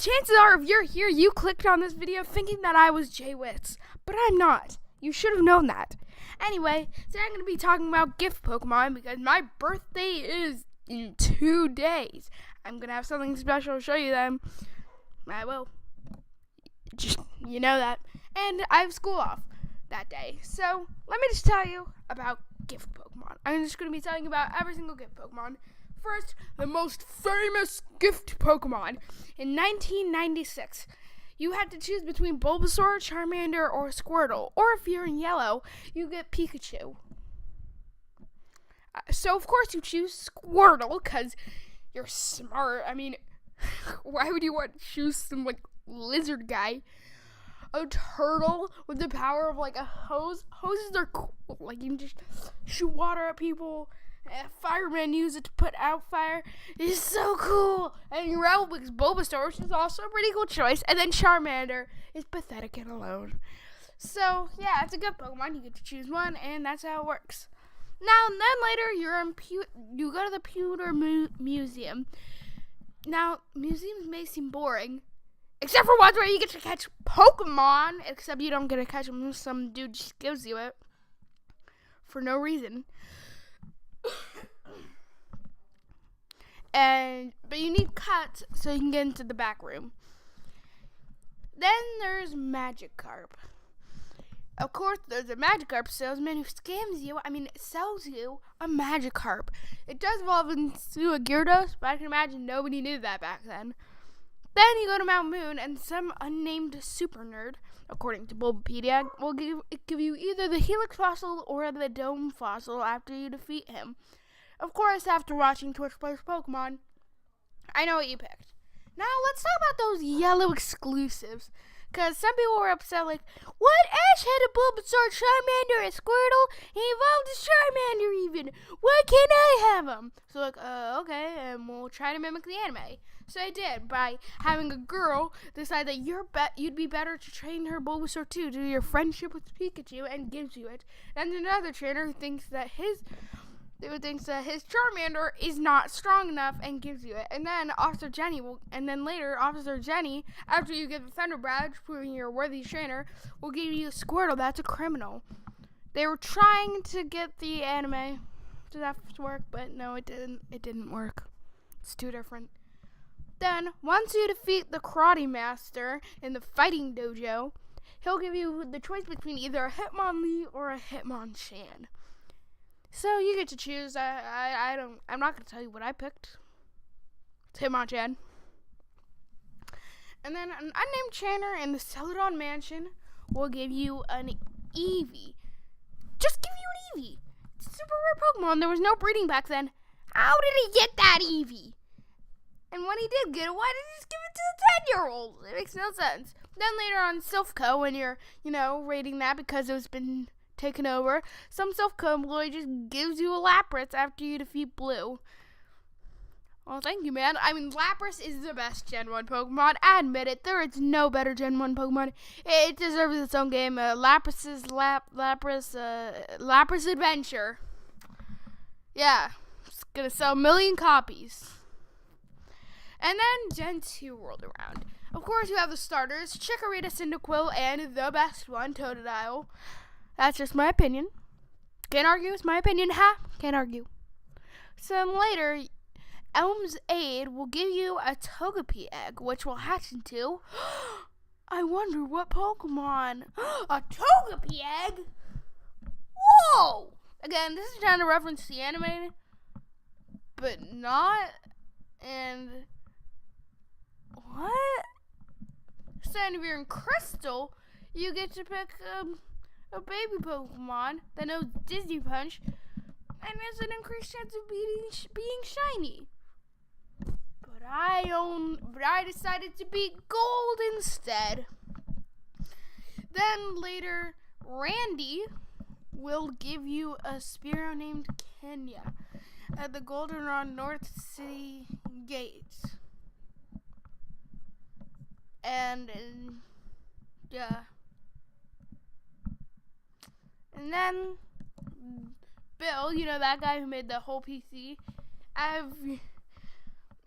chances are, if you're here, you clicked on this video thinking that I was Jay Witz, but I'm not. You should have known that. Anyway, today I'm going to be talking about gift Pokemon because my birthday is in 2 days. I'm going to have something special to show you them. I will. Just, you know that. And I have school off that day. So, let me just tell you about gift Pokemon. I'm just going to be telling you about every single gift Pokemon. First, the most famous gift Pokemon. In 1996, you had to choose between Bulbasaur, Charmander, or Squirtle. Or if you're in yellow, you get Pikachu. So, of course, you choose Squirtle because you're smart. I mean, why would you want to choose some, lizard guy? A turtle with the power of, a hose. Hoses are cool. You can just shoot water at people. Firemen use it to put out fire. It's so cool. And Relvix Bulbasaur, which is also a pretty cool choice. And then Charmander is pathetic and alone. So, yeah, it's a good Pokemon. You get to choose one, and that's how it works. Now, and then later, you go to the Pewter Museum. Now, museums may seem boring, except for ones where you get to catch Pokemon, except you don't get to catch them. Some dude just gives you it for no reason. But you need cuts so you can get into the back room. Then there's Magikarp. Of course, there's a Magikarp salesman who sells you a Magikarp. It does evolve into a Gyarados, but I can imagine nobody knew that back then. Then you go to Mount Moon, and some unnamed super nerd, according to Bulbapedia, will give you either the Helix fossil or the Dome fossil after you defeat him. Of course, after watching Twitch Plays Pokemon, I know what you picked. Now, let's talk about those yellow exclusives. Because some people were upset, what? Ash had a Bulbasaur, Charmander, and Squirtle? He evolved a Charmander even. Why can't I have him? So, okay, and we'll try to mimic the anime. So I did, by having a girl decide that you'd be better to train her Bulbasaur too, due to your friendship with Pikachu, and gives you it. And another trainer who thinks that his Charmander is not strong enough and gives you it. And then Officer Jenny Officer Jenny, after you get the Thunder Badge, proving you're a worthy trainer, will give you a Squirtle that's a criminal. They were trying to get the anime to work, but no, it didn't. It didn't work. It's too different. Then, once you defeat the Karate Master in the fighting dojo, he'll give you the choice between either a Hitmonlee or a Hitmonchan. So you get to choose. I'm not gonna tell you what I picked. It's Hitmonchan. And then an unnamed trainer in the Celadon Mansion will give you an Eevee. Just give you an Eevee. It's a super rare Pokemon. There was no breeding back then. How did he get that Eevee? And when he did get it, why did he just give it to the 10-year-old? It makes no sense. Then later on Silphco, when you're, rating that because it's been taken over, some Silphco employee just gives you a Lapras after you defeat Blue. Well, thank you, man. Lapras is the best Gen 1 Pokemon. I admit it. There is no better Gen 1 Pokemon. It deserves its own game. Lapras Adventure. Yeah. It's gonna sell 1 million copies. And then Gen 2 rolled around. Of course, you have the starters, Chikorita, Cyndaquil, and the best one, Totodile. That's just my opinion. Can't argue, it's my opinion. Can't argue. Some later, Elm's Aid will give you a Togepi egg, which will hatch into... I wonder what Pokemon? A Togepi egg? Whoa! Again, this is trying to reference the anime, but not... And... What? So if you're in Crystal, you get to pick a baby Pokemon that knows Disney Punch and has an increased chance of being shiny. But I decided to be gold instead. Then later, Randy will give you a Spearow named Kenya at the Goldenrod North City Gate. And, yeah. And then, Bill, that guy who made the whole PC,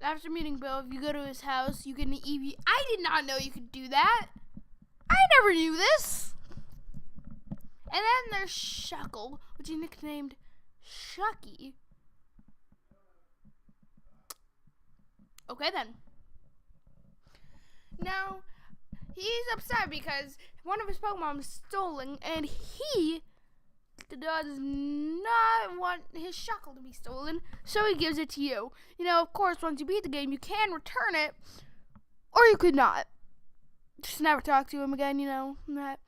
After meeting Bill, if you go to his house, you get an EV. I did not know you could do that. I never knew this. And then there's Shuckle, which is nicknamed Shucky. Okay then. Now, he's upset because one of his Pokemon was stolen, and he does not want his Shuckle to be stolen, so he gives it to you. You know, of course, once you beat the game, you can return it, or you could not. Just never talk to him again, you know. That.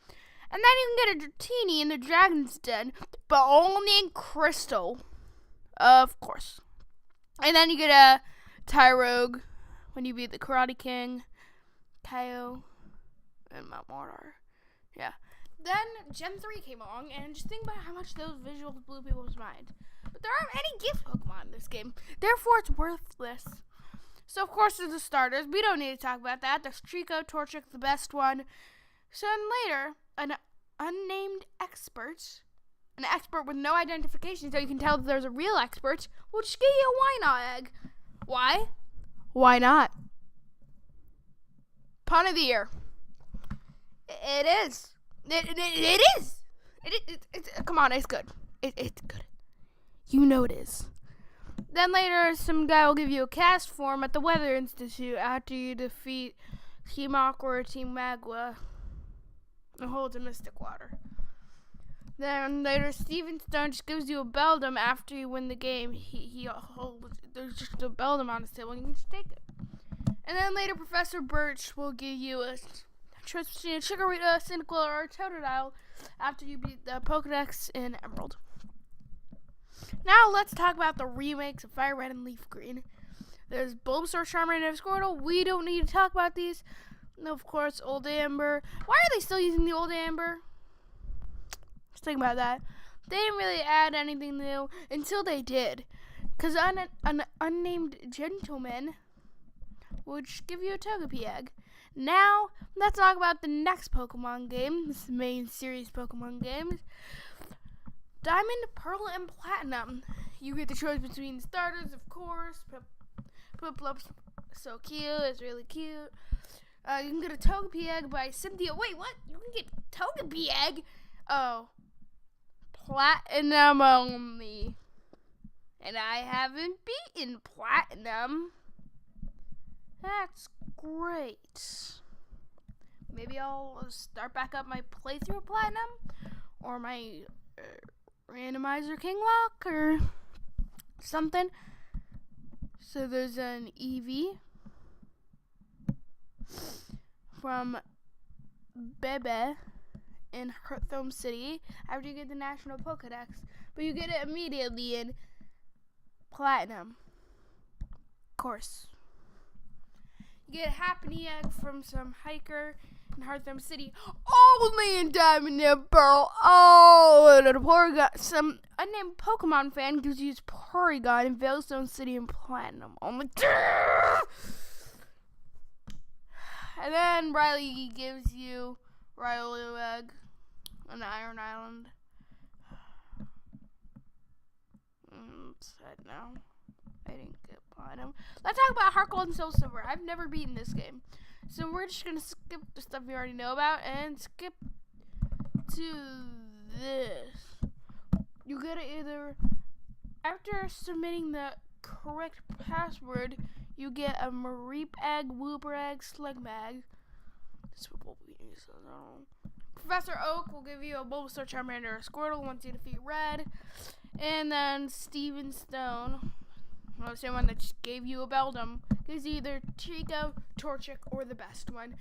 And then you can get a Dratini in the Dragon's Den, but only in Crystal. Of course. And then you get a Tyrogue when you beat the Karate King, Kaio, and Mount Mordor. Yeah. Then Gen 3 came along, and just think about how much those visuals blew people's mind. But there aren't any gift Pokemon in this game, therefore it's worthless. So of course there's the starters. We don't need to talk about that. There's Trico, Torchic, the best one. So then later, an unnamed expert, an expert with no identification, so you can tell that there's a real expert, will just give you a Why Not egg. Why? Why not? Pun of the year. It is. It is. Come on, it's good. It's good. You know it is. Then later, some guy will give you a cast form at the Weather Institute after you defeat Team Aqua or Team Magua and hold a Mystic Water. Then later, Steven Stone just gives you a Beldum after you win the game. He holds, there's just a Beldum on his table, and you can just take it. And then later, Professor Birch will give you a choice between a Chikorita, Cyndaquil, or a Totodile after you beat the Pokedex in Emerald. Now let's talk about the remakes of Fire Red and Leaf Green. There's Bulbasaur, Charmander, and Squirtle. We don't need to talk about these. And of course, Old Amber. Why are they still using the Old Amber? Just think about that. They didn't really add anything new until they did. Because an unnamed gentleman would give you a Togepi egg. Now, let's talk about the next Pokemon game. This main series Pokemon games. Diamond, Pearl, and Platinum. You get the choice between starters, of course. Piplup's so cute. It's really cute. You can get a Togepi egg by Cynthia. Wait, what? You can get Togepi egg? Oh. Platinum only. And I haven't beaten Platinum. That's great. Maybe I'll start back up my playthrough of Platinum. Or my randomizer Kinglock or something. So there's an Eevee from Bebe in Hearthome City after you get the National Pokedex, but you get it immediately in Platinum. Of course. You get a Happiny Egg from some hiker in Hearthome City, only in Diamond and Pearl. Oh, and a Porygon. Some unnamed Pokemon fan gives you his Porygon in Veilstone City in Platinum. Only. And then Riley gives you Riolu Egg on Iron Island. Sad now. I didn't get Platinum. Let's talk about Heart Gold and Soul Silver. I've never beaten this game. So we're just going to skip the stuff you already know about and skip to this. You get it either after submitting the correct password, you get a Mareep egg, Wooper egg, Slugmag. That's what Bulbasaur is. Professor Oak will give you a Bulbasaur, Charmander, or Squirtle once you defeat Red. And then Steven Stone, well, the same one that just gave you a Beldum, gives you either Trico, Torchic, or the best one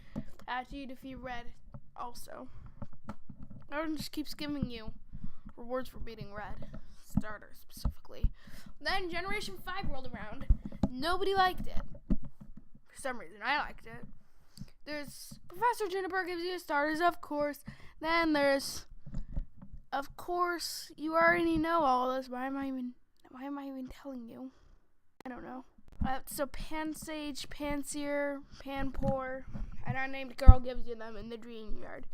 after you defeat Red also. Everyone just keeps giving you rewards for beating Red. Starter specifically. Then Generation 5 rolled around. Nobody liked it. For some reason, I liked it. There's Professor Juniper gives you starters, of course. Then there's, of course, you already know all this. Why am I even telling you? I don't know. So Pansage, Panseer, Panpour, and our named girl gives you them in the Dream Yard.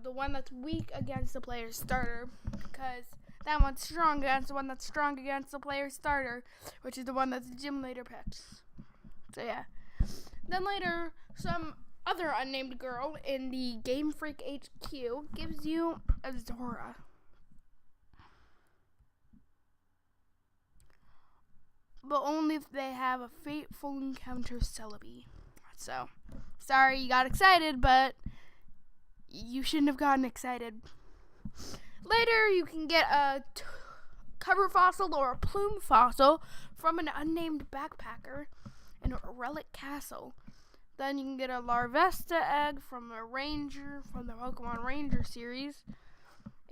The one that's weak against the player's starter, because That one's strong against the one that's strong against the player starter, which is the one that the gym leader picks. So yeah. Then later, some other unnamed girl in the Game Freak HQ gives you a Zora. But only if they have a fateful encounter Celebi. So, sorry you got excited, but you shouldn't have gotten excited. Later, you can get a cover fossil or a plume fossil from an unnamed backpacker in a Relic Castle. Then you can get a Larvesta egg from a ranger from the Pokemon Ranger series.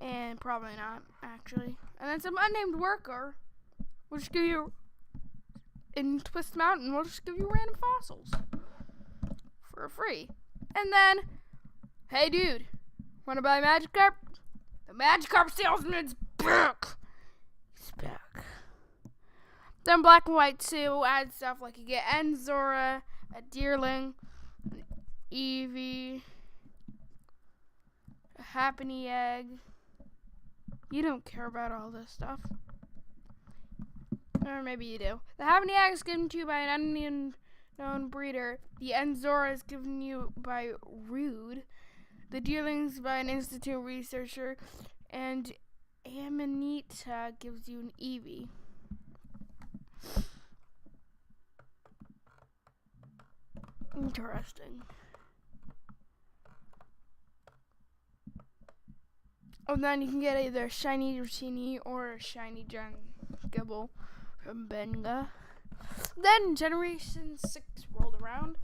And probably not, actually. And then some unnamed worker will just give you, in Twist Mountain, we'll just give you random fossils for free. And then, hey dude, wanna buy Magikarp? The Magikarp salesman's back. He's back. Then Black and White 2 adds stuff like you get Enzora, a Deerling, an Eevee, a Happiny Egg. You don't care about all this stuff. Or maybe you do. The Happiny Egg is given to you by an unknown breeder. The Enzora is given you by Rude. The Deerlings by an Institute researcher. And Amanita gives you an Eevee. Interesting. Oh, then you can get either a shiny Dratini or a shiny Gibble from Benga. Then Generation 6 rolled around.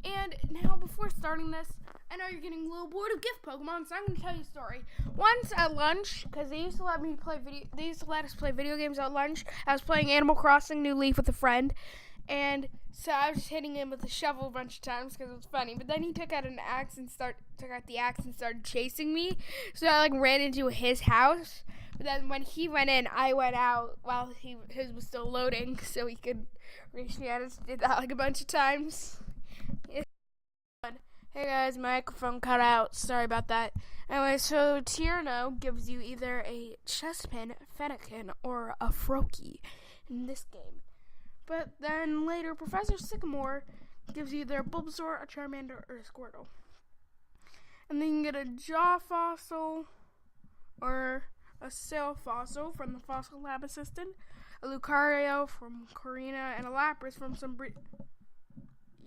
And now, before starting this, I know you're getting a little bored of gift Pokemon, so I'm going to tell you a story. Once at lunch, because they used to let us play video games at lunch, I was playing Animal Crossing New Leaf with a friend. And so I was just hitting him with a shovel a bunch of times because it was funny. But then he took out the axe and started chasing me. So I ran into his house. But then when he went in, I went out while his was still loading, so he could reach me. I just did that a bunch of times. Hey guys, my microphone cut out. Sorry about that. Anyway, so Tierno gives you either a Chespin, Fennekin, or a Froakie in this game. But then later, Professor Sycamore gives you either a Bulbasaur, a Charmander, or a Squirtle. And then you can get a Jaw Fossil or a Sail Fossil from the Fossil Lab Assistant, a Lucario from Corina, and a Lapras from some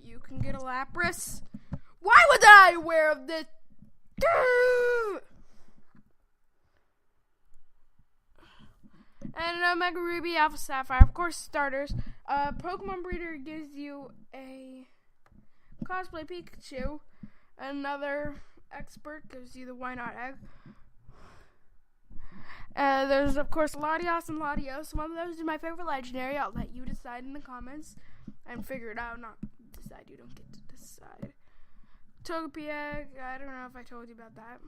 You can get a Lapras. Why was I aware of this? And an Omega Ruby, Alpha Sapphire, of course, starters. Pokemon Breeder gives you a Cosplay Pikachu. Another Expert gives you the Why Not Egg. There's, of course, Latios and Latios. One of those is my favorite legendary. I'll let you decide in the comments and figure it out. Not decide. You don't get to decide. Togepi Egg. I don't know if I told you about that.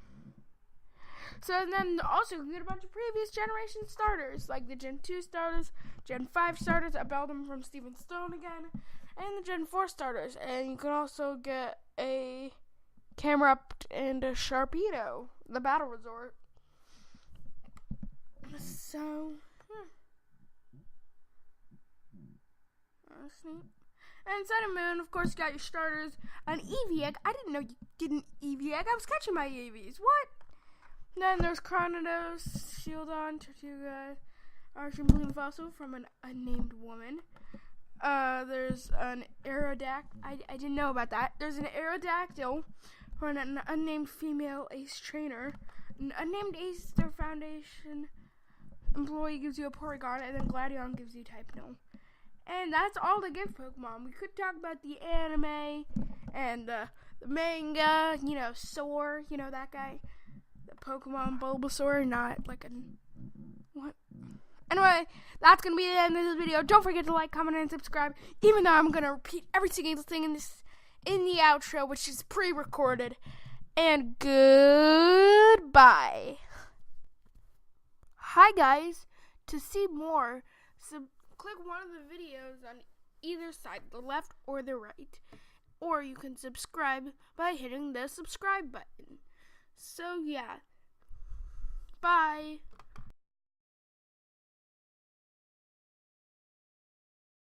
So then also you can get a bunch of previous generation starters, like the Gen 2 starters, Gen 5 starters, a Beldum from Steven Stone again, and the Gen 4 starters. And you can also get a Camerupt and a Sharpedo, the Battle Resort. So, that's neat. And Sun and Moon, of course, you got your starters. An Eevee Egg. I didn't know you get an Eevee Egg. I was catching my Eevees. What? Then there's Chronodos, Shieldon, Tortuga, Archon Bloom Fossil from an unnamed woman. There's an Aerodactyl. I didn't know about that. There's an Aerodactyl from an unnamed female Ace Trainer. An unnamed Ace Foundation employee gives you a Porygon, and then Gladion gives you type No. And that's all the gift Pokemon. We could talk about the anime and the manga, Soar, that guy. The Pokemon Bulbasaur, not like a... What? Anyway, that's going to be the end of this video. Don't forget to like, comment, and subscribe, even though I'm going to repeat every single thing in the outro, which is pre-recorded. And goodbye. Hi, guys. To see more, click one of the videos on either side, the left or the right. Or you can subscribe by hitting the subscribe button. So, yeah. Bye.